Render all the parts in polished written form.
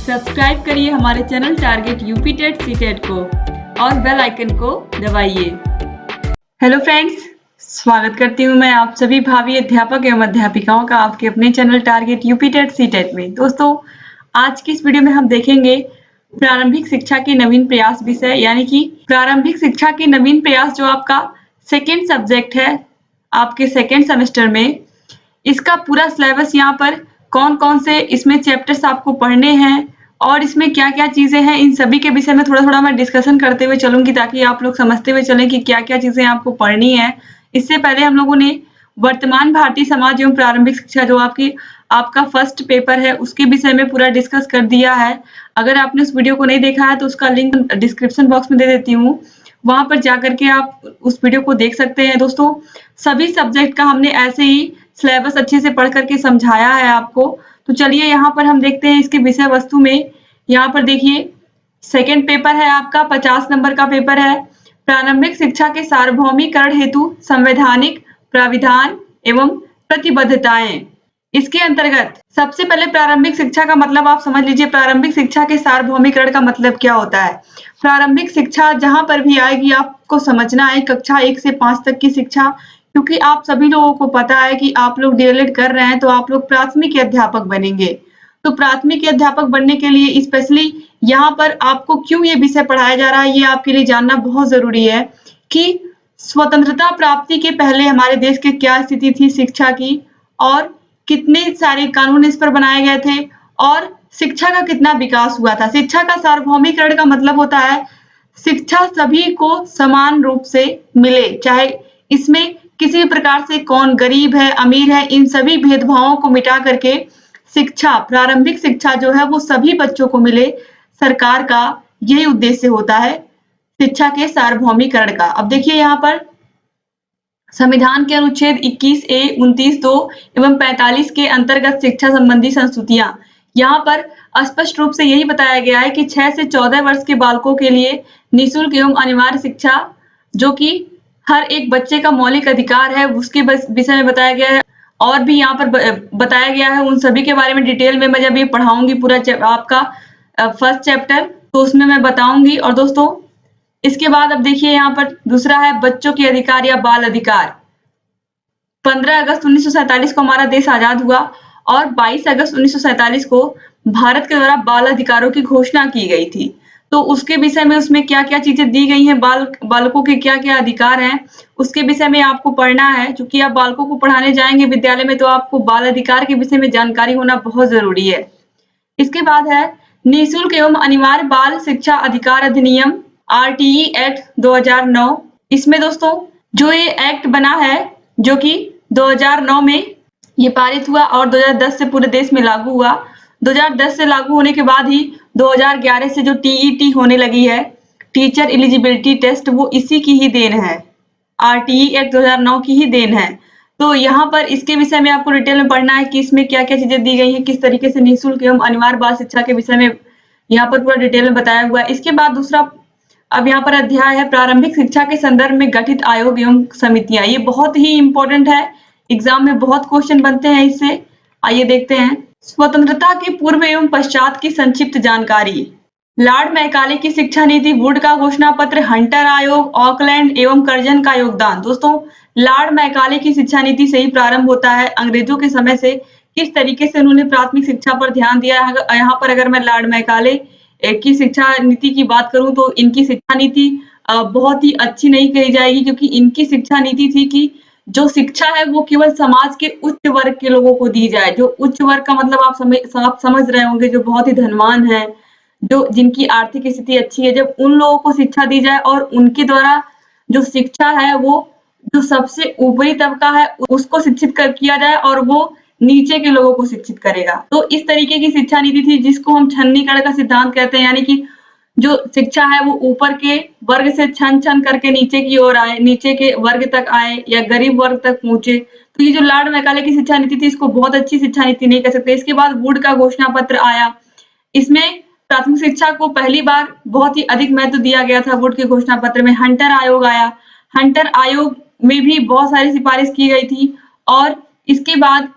Subscribe करिए हमारे channel target UP TET CTET को और बेल आइकन को दबाइए। हेलो फ्रेंड्स, स्वागत करती हूँ मैं आप सभी भावी अध्यापक एवं अध्यापिकाओं का आपके अपने channel target UP TET CTET में। दोस्तों, आज की इस वीडियो में हम देखेंगे प्रारंभिक शिक्षा के नवीन प्रयास विषय, यानी कि प्रारंभिक शिक्षा के नवीन प्रयास जो आपका सेकेंड सब्जेक्ट है आपके सेकेंड सेमेस्टर में, इसका पूरा सिलेबस यहाँ पर कौन कौन से इसमें चैप्टर्स आपको पढ़ने हैं और इसमें क्या क्या चीजें हैं, इन सभी के विषय में थोड़ा थोड़ा मैं डिस्कशन करते हुए चलूंगी ताकि आप लोग समझते हुए चलें कि क्या क्या चीजें आपको पढ़नी है। इससे पहले हम लोगों ने वर्तमान भारतीय समाज एवं प्रारंभिक शिक्षा जो आपका फर्स्ट पेपर है उसके विषय में पूरा डिस्कस कर दिया है। अगर आपने उस वीडियो को नहीं देखा है तो उसका लिंक डिस्क्रिप्शन बॉक्स में दे देती हूँ, वहां पर जाकर के आप उस वीडियो को देख सकते हैं। दोस्तों, सभी सब्जेक्ट का हमने ऐसे ही सिलेबस अच्छे से पढ़ करके समझाया है आपको। तो चलिए यहाँ पर हम देखते हैं इसके विषय वस्तु में। यहाँ पर देखिए, सेकेंड पेपर है आपका, 50 नंबर का पेपर है। प्रारंभिक शिक्षा के सार्वभौमिकरण हेतु संवैधानिक प्राविधान एवं प्रतिबद्धताएं। इसके अंतर्गत सबसे पहले प्रारंभिक शिक्षा का मतलब आप समझ लीजिए। प्रारंभिक शिक्षा के सार्वभौमिकरण का मतलब क्या होता है? प्रारंभिक शिक्षा जहां पर भी आएगी आपको समझना है कक्षा 1 से 5 तक की शिक्षा, क्योंकि आप सभी लोगों को पता है कि आप लोग डीएलएड कर रहे हैं तो आप लोग प्राथमिक अध्यापक बनेंगे। तो प्राथमिक अध्यापक बनने के लिए स्पेशली यहाँ पर आपको क्यों ये विषय पढ़ाया जा रहा है, ये आपके लिए जानना बहुत जरूरी है कि स्वतंत्रता प्राप्ति के पहले हमारे देश की क्या स्थिति थी शिक्षा की, और कितने सारे कानून इस पर बनाए गए थे, और शिक्षा का कितना विकास हुआ था। शिक्षा का सार्वभौमिकरण का मतलब होता है शिक्षा सभी को समान रूप से मिले, चाहे इसमें किसी भी प्रकार से कौन गरीब है अमीर है, इन सभी भेदभावों को मिटा करके शिक्षा, प्रारंभिक शिक्षा जो है वो सभी बच्चों को मिले। सरकार का यही उद्देश्य होता है शिक्षा के सार्वभौमिकरण का। अब देखिए यहाँ पर संविधान के अनुच्छेद 21A, 29(2) एवं 45 के अंतर्गत शिक्षा संबंधी संस्तुतियां, यहाँ पर स्पष्ट रूप से यही बताया गया है कि 6 से 14 वर्ष के बालकों के लिए निःशुल्क एवं अनिवार्य शिक्षा, जो कि हर एक बच्चे का मौलिक अधिकार है, उसके विषय में बताया गया है। और भी यहाँ पर बताया गया है, उन सभी के बारे में डिटेल में मैं जब ये पढ़ाऊंगी पूरा आपका फर्स्ट चैप्टर, तो उसमें मैं बताऊंगी। और दोस्तों, इसके बाद अब देखिए यहाँ पर दूसरा है बच्चों के अधिकार या बाल अधिकार। 15 अगस्त 1947 को हमारा देश आजाद हुआ और 22 अगस्त 1947 को भारत के द्वारा बाल अधिकारों की घोषणा की गई थी। तो उसके विषय में उसमें क्या क्या चीजें दी गई हैं, बालकों के क्या क्या अधिकार हैं, उसके विषय में आपको पढ़ना है। क्योंकि आप बालकों को पढ़ाने जाएंगे विद्यालय में तो आपको बाल अधिकार के विषय में जानकारी होना बहुत जरूरी है। इसके बाद है निःशुल्क एवं अनिवार्य बाल शिक्षा अधिकार अधिनियम, RTE एक्ट 2009। इसमें दोस्तों जो ये एक्ट बना है, जो कि 2009 में ये पारित हुआ और 2010 से पूरे देश में लागू हुआ। 2010 से लागू होने के बाद ही 2011 से जो TET होने लगी है, टीचर एलिजिबिलिटी टेस्ट, वो इसी की ही देन है, RTE एक्ट 2009 की ही देन है। तो यहाँ पर इसके विषय में आपको डिटेल में पढ़ना है कि इसमें क्या क्या चीजें दी गई हैं, किस तरीके से निःशुल्क एवं अनिवार्य बाल शिक्षा के विषय में यहाँ पर पूरा डिटेल में बताया हुआ है। इसके बाद दूसरा अब यहाँ पर अध्याय है प्रारंभिक शिक्षा के संदर्भ में गठित आयोग एवं समितियां। ये बहुत ही इंपॉर्टेंट है, एग्जाम में बहुत क्वेश्चन बनते हैं इससे। आइए देखते हैं। स्वतंत्रता के पूर्व एवं पश्चात की संक्षिप्त जानकारी। लॉर्ड मैकाले की शिक्षा नीति, वुड का घोषणा पत्र, हंटर आयोग, ऑकलैंड एवं कर्जन का योगदान। दोस्तों, लॉर्ड मैकाले की शिक्षा नीति से ही प्रारंभ होता है। अंग्रेजों के समय से किस तरीके से उन्होंने प्राथमिक शिक्षा पर ध्यान दिया है। यहाँ पर अगर मैं लॉर्ड मैकाले की शिक्षा नीति की बात करूं तो इनकी शिक्षा नीति बहुत ही अच्छी नहीं कही जाएगी, क्योंकि इनकी शिक्षा नीति थी कि जो शिक्षा है वो केवल समाज के उच्च वर्ग के लोगों को दी जाए। जो उच्च वर्ग का मतलब आप समझ रहे होंगे, जो बहुत ही धनवान है, जो जिनकी आर्थिक स्थिति अच्छी है, जब उन लोगों को शिक्षा दी जाए और उनके द्वारा जो शिक्षा है वो जो सबसे ऊपरी तबका है उसको शिक्षित किया जाए और वो नीचे के लोगों को शिक्षित करेगा। तो इस तरीके की शिक्षा नीति थी जिसको हम छन्नीकरण का सिद्धांत कहते हैं, यानी कि जो शिक्षा है वो ऊपर के वर्ग से छन छन करके नीचे की ओर आए, नीचे के वर्ग तक आए या गरीब वर्ग तक पहुंचे। तो ये जो लॉर्ड मैकाले की शिक्षा नीति थी, इसको बहुत अच्छी शिक्षा नीति नहीं कह सकते। इसके बाद वुड का घोषणा पत्र आया। इसमें प्राथमिक शिक्षा को पहली बार बहुत ही अधिक महत्व दिया गया था वुड के घोषणा पत्र में। हंटर आयोग आया, हंटर आयोग में भी बहुत सारी सिफारिश की गई थी। और इसके बाद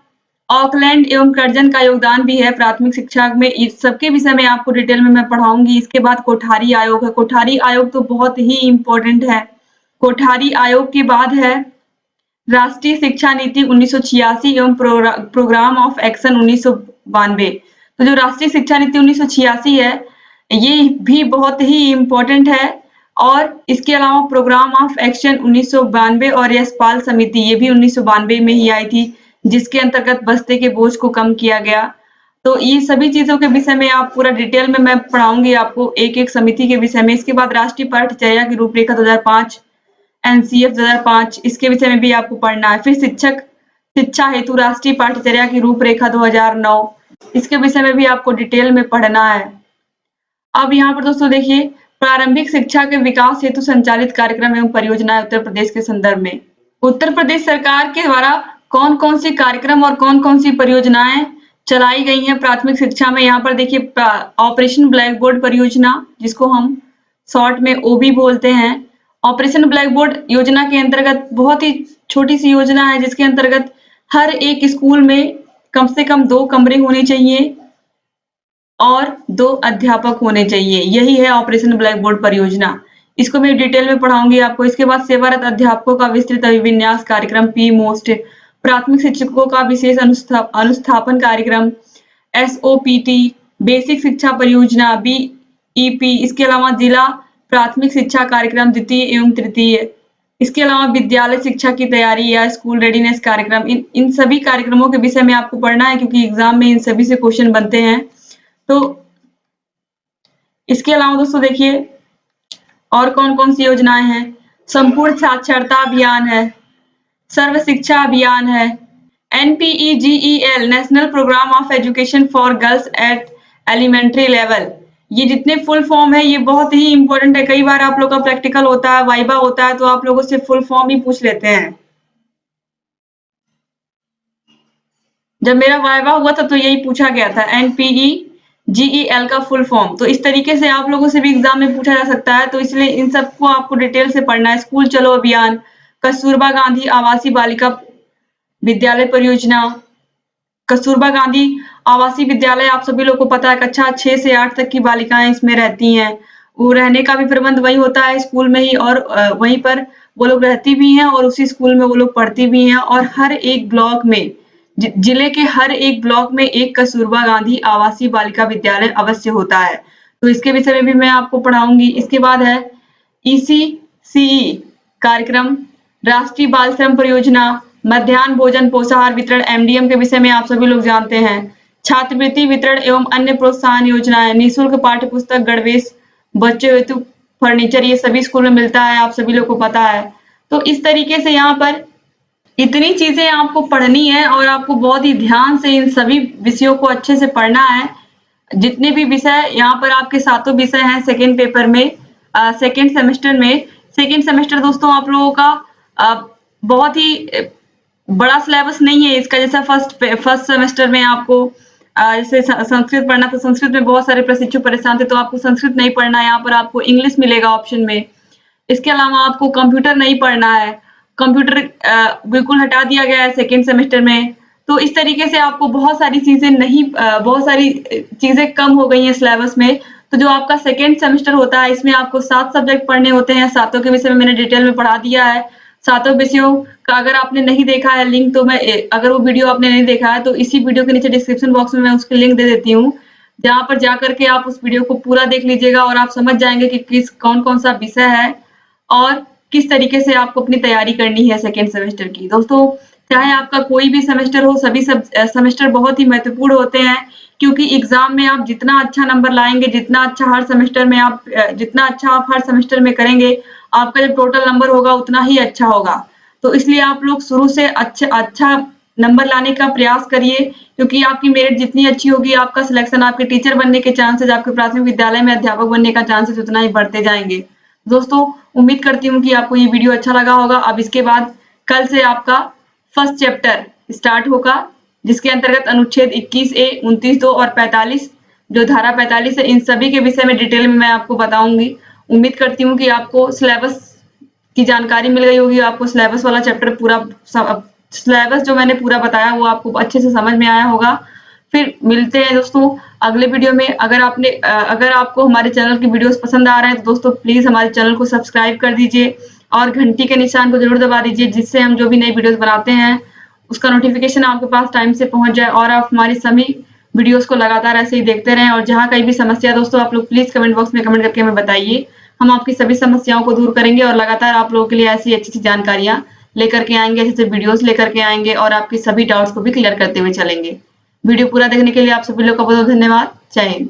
ऑकलैंड एवं कर्जन का योगदान भी है प्राथमिक शिक्षा में। इस सबके विषय में आपको डिटेल में मैं पढ़ाऊंगी। इसके बाद कोठारी आयोग है। कोठारी आयोग तो बहुत ही इम्पोर्टेंट है। कोठारी आयोग के बाद है राष्ट्रीय शिक्षा नीति 1986 एवं प्रोग्राम ऑफ एक्शन 1992। तो जो राष्ट्रीय शिक्षा नीति 1986 है ये भी बहुत ही इम्पोर्टेंट है। और इसके अलावा प्रोग्राम ऑफ एक्शन 1992 और यशपाल समिति ये भी 1992 में ही आई थी, जिसके अंतर्गत बस्ते के बोझ को कम किया गया। तो ये सभी चीजों के विषय में आप पूरा डिटेल में मैं पढ़ाऊंगी आपको एक एक समिति के विषय में। इसके बाद राष्ट्रीय पाठ्यचर्या की रूपरेखा 2005, एनसीएफ 2005 इसके विषय में भी आपको पढ़ना है। फिर शिक्षा हेतु राष्ट्रीय पाठ्यचर्या की रूपरेखा 2009 इसके विषय में भी आपको डिटेल में पढ़ना है। अब यहाँ पर दोस्तों देखिए, प्रारंभिक शिक्षा के विकास हेतु संचालित कार्यक्रम एवं परियोजनाएं उत्तर प्रदेश के संदर्भ में। उत्तर प्रदेश सरकार के द्वारा कौन कौन सी कार्यक्रम और कौन कौन सी परियोजनाएं चलाई गई हैं प्राथमिक शिक्षा में। यहाँ पर देखिए, ऑपरेशन ब्लैक बोर्ड परियोजना जिसको हम शॉर्ट में ओबी बोलते हैं। ऑपरेशन ब्लैक बोर्ड योजना के अंतर्गत बहुत ही छोटी सी योजना है, जिसके अंतर्गत हर एक स्कूल में कम से कम 2 कमरे होने चाहिए और 2 अध्यापक होने चाहिए। यही है ऑपरेशन ब्लैक बोर्ड परियोजना। इसको मैं डिटेल में पढ़ाऊंगी आपको। इसके बाद सेवारत अध्यापकों का विस्तृत अभिविन्यास कार्यक्रम पी मोस्ट, प्राथमिक शिक्षकों का विशेष अनुस्थापन कार्यक्रम एसओपीटी, बेसिक शिक्षा परियोजना बीईपी। इसके अलावा जिला प्राथमिक शिक्षा कार्यक्रम द्वितीय एवं तृतीय। इसके अलावा विद्यालय शिक्षा की तैयारी या स्कूल रेडीनेस कार्यक्रम। इन सभी कार्यक्रमों के विषय में आपको पढ़ना है, क्योंकि एग्जाम में इन सभी से क्वेश्चन बनते हैं। तो इसके अलावा दोस्तों देखिए और कौन कौन सी योजनाएं हैं। संपूर्ण साक्षरता अभियान है, सर्व शिक्षा अभियान है, NPEGEL national program of education for girls at elementary level. ये जितने फुल फॉर्म है ये बहुत ही इंपॉर्टेंट है। कई बार आप लोग का प्रैक्टिकल होता है, वाइवा होता है, तो आप लोगों से फुल फॉर्म ही पूछ लेते हैं। जब मेरा वाइवा हुआ था तो यही पूछा गया था, NPEGEL का फुल फॉर्म। तो इस तरीके से आप लोगों से भी एग्जाम में पूछा जा सकता है, तो इसलिए इन सबको आपको डिटेल से पढ़ना है। स्कूल चलो अभियान, कस्तूरबा गांधी आवासीय बालिका विद्यालय परियोजना। कस्तूरबा गांधी आवासीय विद्यालय आप सभी लोग को पता है, कक्षा 6 से 8 तक की बालिकाएं इसमें रहती हैं। वो रहने का भी प्रबंध वही होता है स्कूल में ही, और वहीं पर वो लोग रहती भी हैं और उसी स्कूल में वो लोग पढ़ती भी हैं। और हर एक ब्लॉक में, जिले के हर एक ब्लॉक में एक कस्तूरबा गांधी आवासीय बालिका विद्यालय अवश्य होता है। तो इसके विषय में भी मैं आपको पढ़ाऊंगी। इसके बाद है ECCE कार्यक्रम, राष्ट्रीय बाल श्रम परियोजना, मध्याह्न भोजन पोषाहार वितरण MDM के विषय में आप सभी लोग जानते हैं। छात्रवृत्ति वितरण एवं अन्य प्रोत्साहन योजनाएं, निःशुल्क पाठ्य पुस्तक, गणवेश, बच्चों हेतु फर्नीचर, ये सभी स्कूल में मिलता है, आप सभी लोग को पता है। तो इस तरीके से यहाँ पर इतनी चीजें आपको पढ़नी है और आपको बहुत ही ध्यान से इन सभी विषयों को अच्छे से पढ़ना है। जितने भी विषय यहाँ पर आपके 7 विषय हैं सेकेंड पेपर में, सेकेंड सेमेस्टर में। सेकेंड सेमेस्टर दोस्तों आप लोगों का बहुत ही बड़ा सिलेबस नहीं है इसका। जैसा फर्स्ट सेमेस्टर में आपको जैसे संस्कृत पढ़ना, तो संस्कृत में बहुत सारे प्रशिक्षु परेशान थे, तो आपको संस्कृत नहीं पढ़ना है। यहाँ पर आपको इंग्लिश मिलेगा ऑप्शन में। इसके अलावा आपको कंप्यूटर नहीं पढ़ना है, कंप्यूटर बिल्कुल हटा दिया गया है सेकेंड सेमेस्टर में। तो इस तरीके से आपको बहुत सारी चीजें कम हो गई हैं सिलेबस में। तो जो आपका सेकेंड सेमेस्टर होता है इसमें आपको 7 सब्जेक्ट पढ़ने होते हैं। 7 के विषय में मैंने डिटेल में पढ़ा दिया है। 7 विषयों का अगर आपने नहीं देखा है लिंक, तो मैं अगर वो वीडियो आपने नहीं देखा है तो इसी वीडियो के नीचे डिस्क्रिप्शन बॉक्स में मैं उसकी लिंक दे देती हूँ, जहाँ पर जाकर के आप उस वीडियो को पूरा देख लीजिएगा और आप समझ जाएंगे कि कौन कौन सा विषय है और किस तरीके से आपको अपनी तैयारी करनी है सेकेंड सेमेस्टर की। दोस्तों चाहे आपका कोई भी सेमेस्टर हो, सभी सेमेस्टर बहुत ही महत्वपूर्ण होते हैं, क्योंकि एग्जाम में आप जितना अच्छा नंबर लाएंगे, जितना अच्छा हर सेमेस्टर में करेंगे, आपका जब टोटल नंबर होगा उतना ही अच्छा होगा। तो इसलिए आप लोग शुरू से अच्छा नंबर लाने का प्रयास करिए, क्योंकि आपकी मेरिट जितनी अच्छी होगी, आपका सिलेक्शन, आपके टीचर बनने के चांसेस, आपके प्राथमिक विद्यालय में अध्यापक बनने का चांसेस उतना ही बढ़ते जाएंगे। दोस्तों उम्मीद करती हूँ कि आपको ये वीडियो अच्छा लगा होगा। अब इसके बाद कल से आपका फर्स्ट चैप्टर स्टार्ट होगा, जिसके अंतर्गत अनुच्छेद 21A, 29(2) और 45, जो धारा 45 है, इन सभी के विषय में डिटेल में मैं आपको बताऊंगी। उम्मीद करती हूँ कि आपको सिलेबस की जानकारी मिल गई होगी, आपको सिलेबस वाला चैप्टर पूरा सिलेबस जो मैंने पूरा बताया वो आपको अच्छे से समझ में आया होगा। फिर मिलते हैं दोस्तों अगले वीडियो में। अगर आपको हमारे चैनल की वीडियोस पसंद आ रहे हैं तो दोस्तों प्लीज हमारे चैनल को सब्सक्राइब कर दीजिए और घंटी के निशान को जरूर दबा दीजिए, जिससे हम जो भी नई वीडियोस बनाते हैं उसका नोटिफिकेशन आपके पास टाइम से पहुंच जाए और आप हमारी सभी वीडियोस को लगातार ऐसे ही देखते रहें। और जहां कहीं भी समस्या दोस्तों आप लोग प्लीज कमेंट बॉक्स में कमेंट करके हमें बताइए। हम आपकी सभी समस्याओं को दूर करेंगे और लगातार आप लोगों के लिए ऐसी अच्छी अच्छी जानकारियां लेकर के आएंगे, अच्छे वीडियोस लेकर के आएंगे और आपकी सभी डाउट्स को भी क्लियर करते हुए चलेंगे। वीडियो पूरा देखने के लिए आप सभी लोग का बहुत बहुत धन्यवाद। जय हिंद।